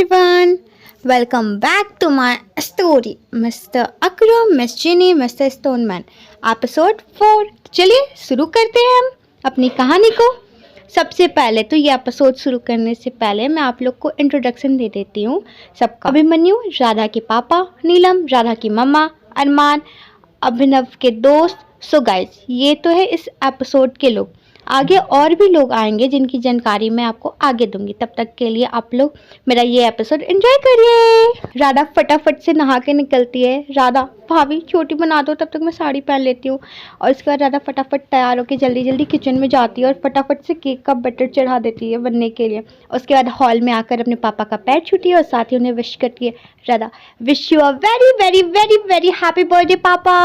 everyone. Welcome back to my story, Mr. Akram, Miss Ginny, Mr. Stoneman. Episode 4। चलिए शुरू करते हैं हम अपनी कहानी को। सबसे पहले तो ये एपिसोड शुरू करने से पहले मैं आप लोग को इंट्रोडक्शन दे देती हूँ सबका। अभिमन्यु राधा के पापा, नीलम राधा की मम्मा, अरमान अभिनव के दोस्त। सो गाइस, ये तो है इस एपिसोड के लोग। आगे और भी लोग आएंगे जिनकी जानकारी मैं आपको आगे दूंगी। तब तक के लिए आप लोग मेरा ये एपिसोड एंजॉय करिए। राधा फटाफट से नहा के निकलती है। राधा भाभी छोटी बना दो, तब तक मैं साड़ी पहन लेती हूँ। और इसके बाद राधा फटाफट तैयार होकर जल्दी जल्दी किचन में जाती है और फटाफट से केक का बटर चढ़ा देती है बनने के लिए। उसके बाद हॉल में आकर अपने पापा का पैर छूती है और साथ ही उन्हें विश करती है। Radha, wish you a very very very very happy birthday पापा।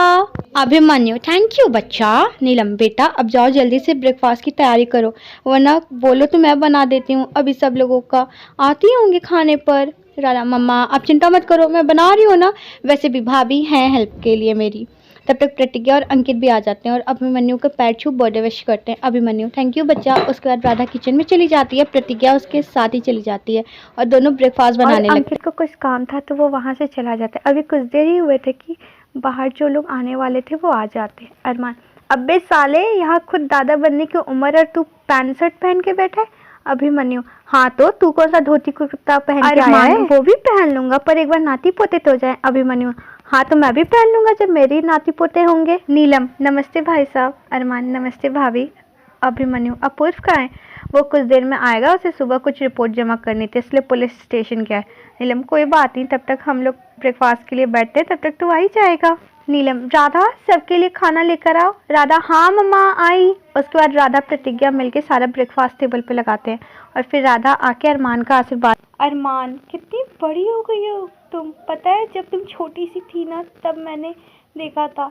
अभिमन्यु, थैंक यू बच्चा। नीलम, बेटा अब जाओ जल्दी से ब्रेकफास्ट की तैयारी करो, वरना बोलो तो मैं बना देती हूँ। अभी सब लोगों का आती होंगे खाने पर। राधा, मम्मा आप चिंता मत करो, मैं बना रही हूँ ना। वैसे भी भाभी हैं हेल्प के लिए मेरी। तब तक प्रतिज्ञा और अंकित भी आ जाते हैं और अभिमन्यु के पैर छू बर्थडे विश करते हैं। अभिमन्यु, थैंक यू बच्चा। उसके बाद राधा किचन में चली जाती है, प्रतिज्ञा उसके साथ ही चली जाती है और दोनों ब्रेकफास्ट बनाने लगते हैं। अंकित को कुछ काम था तो वो वहाँ से चला जाता है। अभी कुछ देर ही हुए थे कि बाहर जो लोग आने वाले थे वो आ जाते। अरमान, अबे साले, यहाँ खुद दादा बनने की उम्र और तू पैंट शर्ट पहन के बैठा है। अभिमन्यु, हाँ तो तू कौन सा धोती कुर्ता पहन के आया है? वो भी पहन लूंगा, पर एक बार नाती पोते तो जाए। अभिमन्यु, हाँ तो मैं भी पहन लूंगा जब मेरी नाती पोते होंगे। नीलम, नमस्ते भाई साहब। अरमान, नमस्ते भाभी। अभिमन्यु, अपूर्व कहाँ है? वो कुछ देर में आएगा, उसे सुबह कुछ रिपोर्ट जमा करनी थी इसलिए पुलिस स्टेशन गया है। नीलम, कोई बात नहीं, तब तक हम लोग ब्रेकफास्ट के लिए बैठते हैं, तब तक तो आ ही जाएगा। नीलम, राधा सबके लिए खाना लेकर आओ। राधा, हाँ मम्मा आई। उसके बाद राधा प्रतिज्ञा मिलके सारा ब्रेकफास्ट टेबल पे लगाते हैं और फिर राधा आके अरमान का आशीर्वाद। अरमान, कितनी बड़ी हो गई हो तुम। पता है जब तुम छोटी सी थी ना तब मैंने देखा था,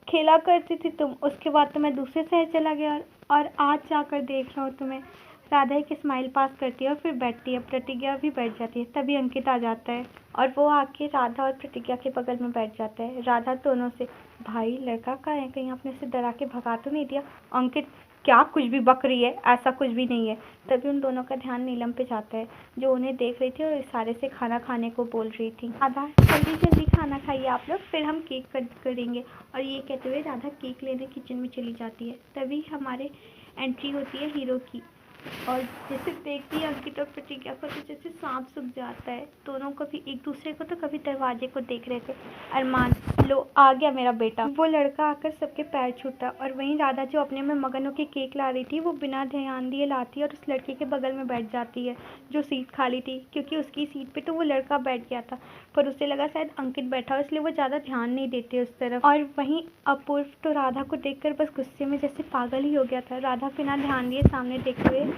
खेला करती थी तुम। उसके बाद तो मैं दूसरे शहर चला गया और आज जाकर देख रहा हूँ तुम्हें। राधा एक स्माइल पास करती है और फिर बैठती है। प्रतिज्ञा भी बैठ जाती है। तभी अंकित आ जाता है और वो आके राधा और प्रतिज्ञा के बगल में बैठ जाता है। राधा दोनों से, भाई लड़का कहाँ है, कहीं आपने उसे डरा के भगा तो नहीं दिया? अंकित, क्या कुछ भी बक रही है, ऐसा कुछ भी नहीं है। तभी उन दोनों का ध्यान नीलम पे जाता है जो उन्हें देख रही थी और इशारे से खाना खाने को बोल रही थी। राधा, जल्दी जल्दी खाना खाइए आप लोग, फिर हम केक कट करेंगे। और ये कहते हुए राधा केक लेने किचन में चली जाती है। तभी हमारे एंट्री होती है हीरो की और जैसे देखती है अंकित और प्रतिज्ञा को तो जैसे सांप सूख जाता है। दोनों कभी एक दूसरे को तो कभी दरवाजे को देख रहे थे। अरमान, लो आ गया मेरा बेटा। वो लड़का आकर सबके पैर छूता और वहीं राधा जो अपने में मगन होकर केक ला रही थी वो बिना ध्यान दिए लाती है और उस लड़के के बगल में बैठ जाती है जो सीट खाली थी, क्योंकि उसकी सीट पे तो वो लड़का बैठ गया था पर उसे लगा शायद अंकित बैठा हो, इसलिए वो ज़्यादा ध्यान नहीं देते उस तरफ। और वहीं अपूर्व तो राधा को देखकर बस गुस्से में जैसे पागल ही हो गया था। राधा बिना ध्यान दिए सामने देखते हुए,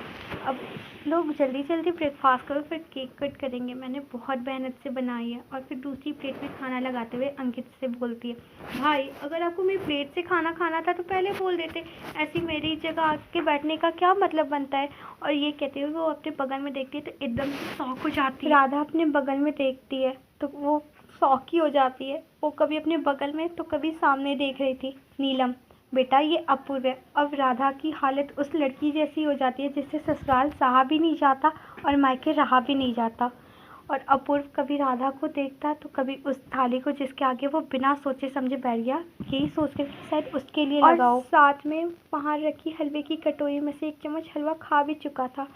अब लोग जल्दी जल्दी ब्रेकफास्ट करो फिर केक कट करेंगे, मैंने बहुत मेहनत से बनाई है। और फिर दूसरी प्लेट में खाना लगाते हुए अंकित से बोलती है, भाई अगर आपको मेरी प्लेट से खाना खाना था तो पहले बोल देते, ऐसी मेरी जगह आके बैठने का क्या मतलब बनता है। और ये कहते हुए वो अपने बगल में देखती है तो एकदम शॉक हो जाती है। राधा अपने बगल में देखती है तो वो शॉक ही हो जाती है। वो कभी अपने बगल में तो कभी सामने देख रही थी। नीलम, बेटा ये अपूर्व है। अब राधा की हालत उस लड़की जैसी हो जाती है जिससे ससुराल सहा भी नहीं जाता और मायके रहा भी नहीं जाता। और अपूर्व कभी राधा को देखता तो कभी उस थाली को जिसके आगे वो बिना सोचे समझे बैठ गया, यही सोचकर कि शायद उसके लिए लगाओ। साथ में वहाँ रखी हलवे की कटोरी में से एक चम्मच हलवा खा भी चुका था।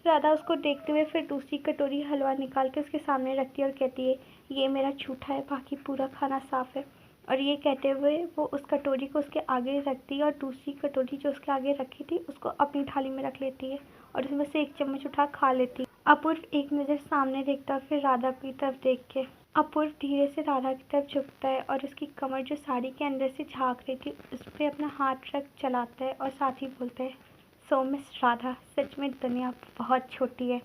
राधा उसको देखते हुए फिर दूसरी कटोरी हलवा निकाल के उसके सामने रखती है और कहती है, ये मेरा झूठा है, बाकी पूरा खाना साफ़ है। और ये कहते हुए वो उस कटोरी को उसके आगे रखती है और दूसरी कटोरी जो उसके आगे रखी थी उसको अपनी थाली में रख लेती है और उसमें से एक चम्मच उठा खा लेती है। अपूर्व एक नज़र सामने देखता फिर राधा की तरफ देख के। अपूर्व धीरे से राधा की तरफ झुकता है और उसकी कमर जो साड़ी के अंदर से झाँक रही थी उस पर अपना हाथ रख चलाता है और साथ ही बोलता है, सो मिस राधा, सच में दुनिया बहुत छोटी है।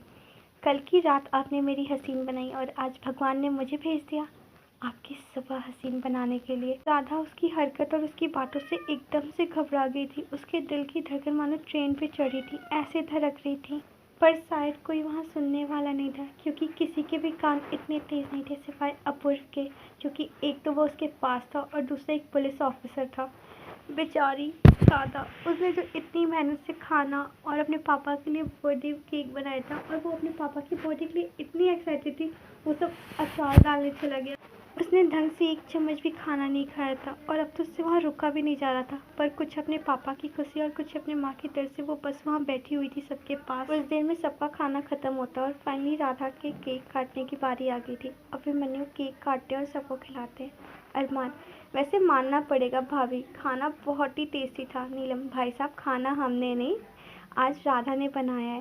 कल की रात आपने मेरी हसीन बनाई और आज भगवान ने मुझे भेज दिया आपकी सुबह हसीन बनाने के लिए। राधा उसकी हरकत और उसकी बातों से एकदम से घबरा गई थी। उसके दिल की धड़कन मानो ट्रेन पे चढ़ी थी, ऐसे धड़क रही थी। पर शायद कोई वहाँ सुनने वाला नहीं था क्योंकि किसी के भी कान इतने तेज़ नहीं थे सिवाय अपूर्व के, क्योंकि एक तो वो उसके पास था और दूसरा एक पुलिस ऑफिसर था। बेचारी राधा, उसने जो इतनी मेहनत से खाना और अपने पापा के लिए बर्थडे केक बनाया था, और वो अपने पापा की बर्थडे के लिए इतनी एक्साइटेड थी, वो सब अचार डालने चला गया। उसने ढंग से एक चम्मच भी खाना नहीं खाया था, और अब तो उससे वहाँ रुका भी नहीं जा रहा था। पर कुछ अपने पापा की खुशी और कुछ अपने माँ के डर से वो बस वहाँ बैठी हुई थी सबके पास। कुछ देर में सबका खाना खत्म होता और फाइनली राधा के केक काटने की बारी आ गई थी। अब वे मन्नू केक काटते और सबको खिलाते। अरमान, वैसे मानना पड़ेगा भाभी, खाना बहुत ही टेस्टी था। नीलम, भाई साहब खाना हमने नहीं, आज राधा ने बनाया है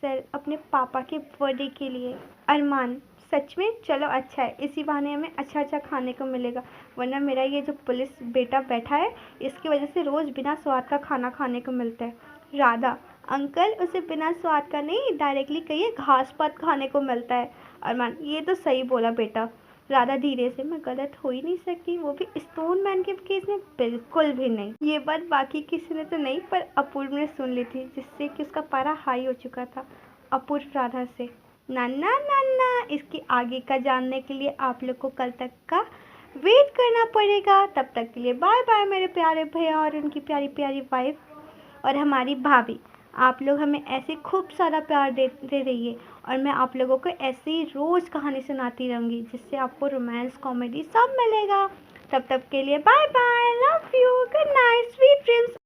सर, अपने पापा के बर्थडे के लिए। अरमान, सच में? चलो अच्छा है, इसी बहाने हमें अच्छा अच्छा खाने को मिलेगा, वरना मेरा ये जो पुलिस बेटा बैठा है, इसकी वजह से रोज़ बिना स्वाद का खाना खाने को मिलता है। राधा, अंकल उसे बिना स्वाद का नहीं, डायरेक्टली कहिए घास पात खाने को मिलता है। अरमान, ये तो सही बोला बेटा। राधा धीरे से, मैं गलत हो ही नहीं सकती, वो भी स्टोन मैन के केस में बिल्कुल भी नहीं। ये बात बाकी किसी ने तो नहीं, पर अपूर्व ने सुन ली थी, जिससे कि उसका पारा हाई हो चुका था। अपूर्व राधा से, नाना नाना, इसके आगे का जानने के लिए आप लोग को कल तक का वेट करना पड़ेगा। तब तक के लिए बाय बाय मेरे प्यारे भैया और उनकी प्यारी प्यारी वाइफ और हमारी भाभी। आप लोग हमें ऐसे खूब सारा प्यार देते रहिए, और मैं आप लोगों को ऐसे ही रोज़ कहानी सुनाती रहूँगी, जिससे आपको रोमांस कॉमेडी सब मिलेगा। तब तक के लिए bye bye, love you, good night, sweet dreams.